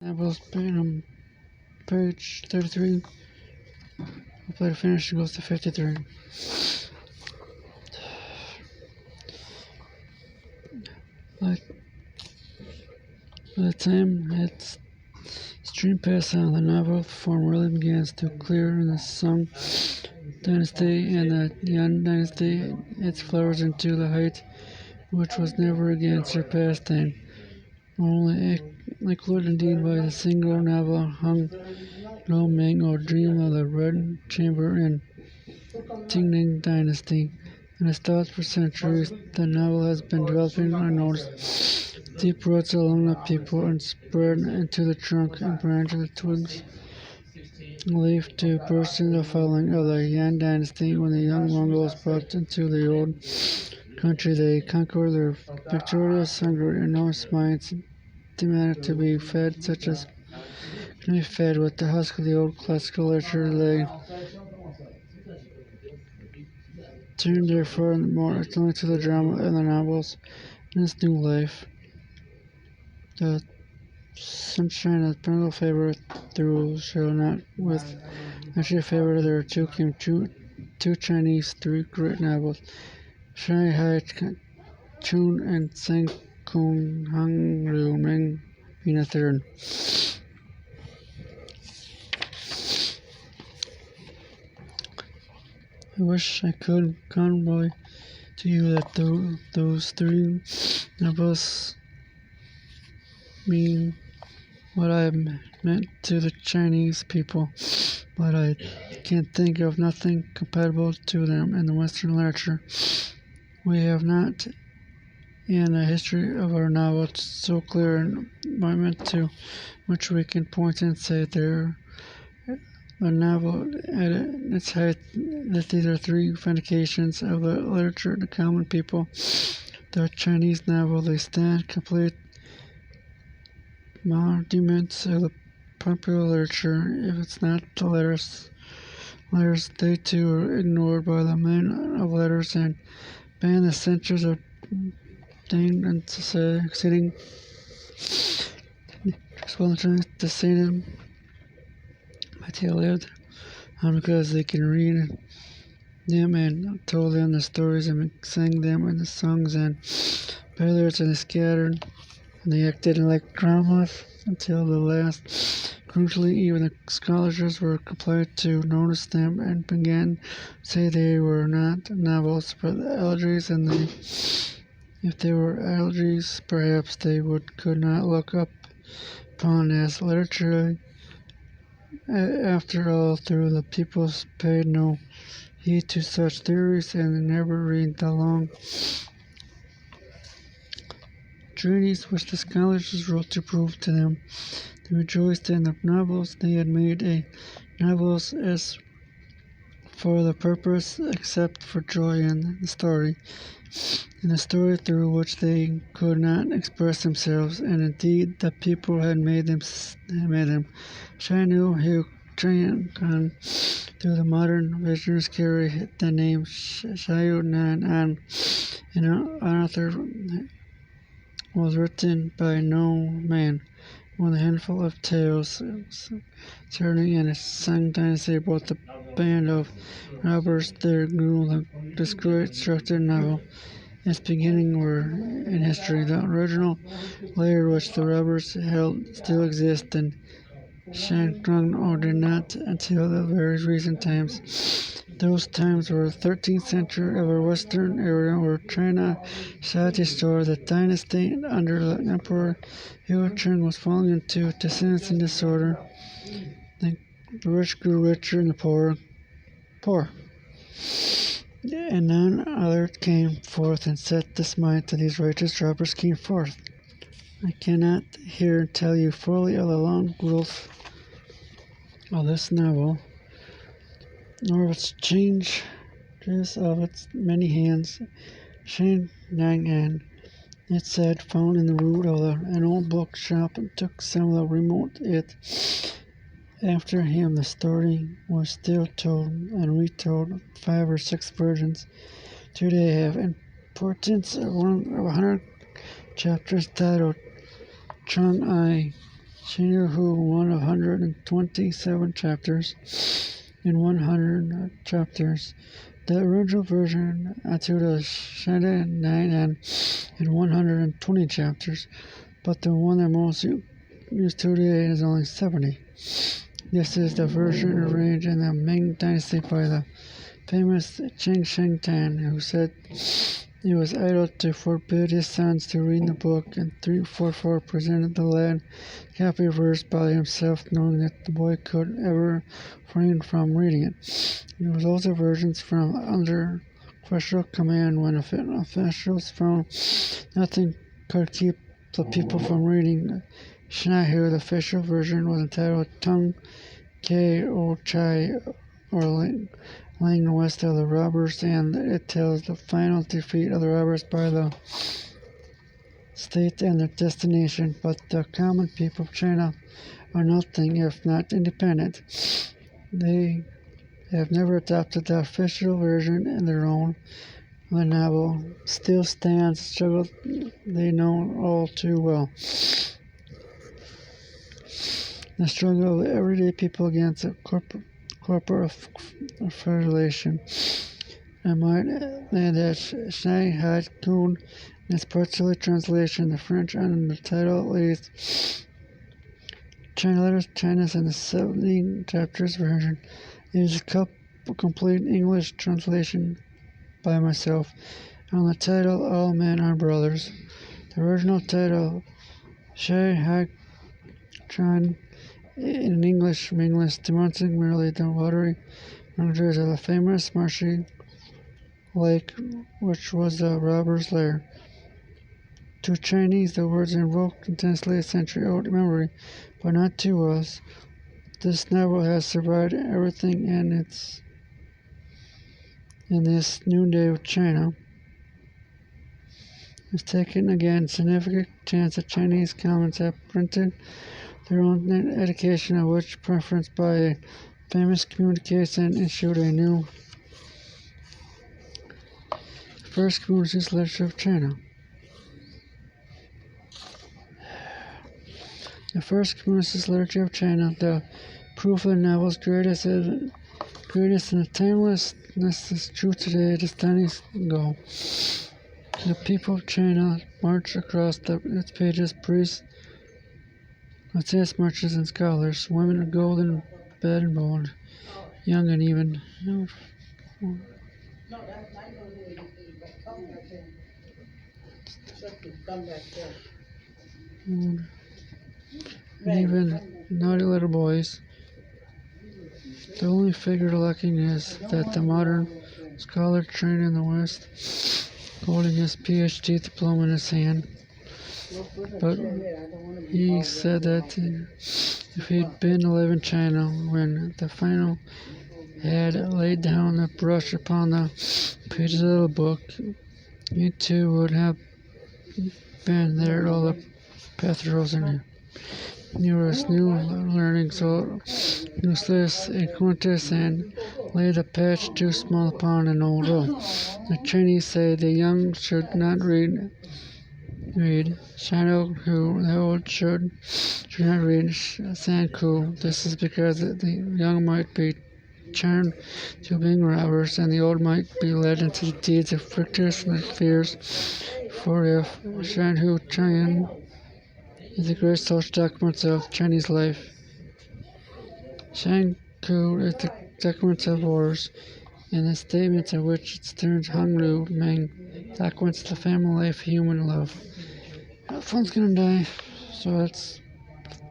Apple's page 33. The player finish goes to 53. Like, by the time its stream passed on, the novel form really begins to clear in the Song Dynasty and the Yan Dynasty. It flowers into the height which was never again surpassed, and only equaled indeed by the single novel Hung Lo Ming, or Dream of the Red Chamber in Qing Dynasty. In its thoughts for centuries, the novel has been developing unnoticed deep roots along the people and spread into the trunk and branch of the twigs. Leaf to burst into the following of the Yan Dynasty. When the young Mongols brought into the old country, they conquered their victorious hunger. Enormous minds demanded to be fed, such as can be fed with the husk of the old classical literature. They turned therefore more excellently to the drama and the novels in its new life. The sunshine of parental favor through shall not with actually favor there too came two Chinese, three great novels, Shanghai Chun and Sang Kung Hung Liu Ming being a third. I wish I could convey to you that those three novels mean what I meant to the Chinese people, but I can think of nothing compatible to them in the Western literature. We have not in the history of our novels so clear an moment to which we can point and say there a novel at its height that these are three vindications of the literature of the common people. The Chinese novel, they stand complete monuments of the popular literature. If it's not the letters, they too are ignored by the men of letters and span the centuries of Dane and succeeding to see them. They lived because they can read them and told them the stories and sang them in the songs and ballads, and they scattered and they acted like dramas until the last. Crucially, even the scholars were compelled to notice them and began to say they were not novels but elegies, and if they were elegies, perhaps they could not look upon as literature. After all, through the people paid no heed to such theories and never read the long treatises which the scholars wrote to prove to them. They rejoiced in the novels they had made novels as for the purpose, except for joy in the story through which they could not express themselves, and indeed the people had made them. Shanu Hu Trian Khan, through the modern visioners, carry the name Shayu Nan An, and an author was written by no man. One handful of tales concerning in a Song Dynasty about the band of robbers, there grew this great structured novel. Its beginning were in history. The original layer which the robbers held still exists, and Shantung did not until the very recent times. Those times were the 13th century of our western area, where China sought to restore the dynasty under the Emperor Hu Cheng was falling into descendants and disorder. The rich grew richer and the poor poor. And none other came forth and set this mind to these righteous robbers came forth. I cannot here tell you fully of the long growth of this novel, nor of its changes of its many hands. Shan Nang An, it said, found in the root of an old book shop and took some of the remote it. After him the story was still told and retold 5 or 6 versions. Today have importance of 100 chapters titled Chung Ai China Hu, one of 127 chapters in 100 chapters. The original version to the Shada 9 and in 120 chapters, but the one that most used today is only 70. This is the version arranged in the Ming Dynasty by the famous Cheng Sheng Tan, who said it was idle to forbid his sons to read the book, and 344 presented the lad copy verse by himself, knowing that the boy could ever refrain from reading it. There was also versions from under official command when officials found nothing could keep the people from reading. Shinahu, the official version, was entitled Tung Ke O Chai, or lying west of the robbers, and it tells the final defeat of the robbers by the state and their destination. But the common people of China are nothing if not independent. They have never adopted the official version, and their own. The novel still stands, struggle they know all too well. The struggle of everyday people against a corporate affiliation. I might add that Shai Had Kun, in its partial translation, the French under the title is China Letters China's in the 17 chapters version. It is a complete English translation by myself on the title All Men Are Brothers. The original title Shai Had Chan in English meaningless, denouncing merely the watery boundaries of the famous marshy lake which was the robber's lair. To Chinese, the words invoke intensely a century-old memory, but not to us. This novel has survived everything in this noonday of China. It's taken again significant chance that Chinese comments have printed their own education, of which preference by a famous communication issued a new first communist literature of China. The first communist literature of China, the proof of the novel's greatest and the timelessness is true today as 10 years ago. The people of China march across its pages, priests, marchers and scholars, women of golden bed and bold, young and even. And even naughty little boys. The only figure lacking is that the modern scholar trained in the West, holding his PhD diploma in his hand. But he said that if he'd been alive in China when the final had laid down the brush upon the pages of the book, he too would have been there all the pathos in numerous new learning, so useless a quintus, and lay the patch too small upon an old roll. The Chinese say the young should not read. Shadow who the old should not read Sanku. This is because the young might be turned to being robbers, and the old might be led into the deeds of fictitious fears. For if Shanhu Chang is the great social documents of Chinese life, Shangku is the documents of wars, and the statements in which it turns Hangru Meng documents the family life, human love. The phone's gonna die, so that's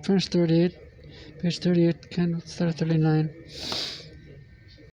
finish 38, page 38, kind of start 39.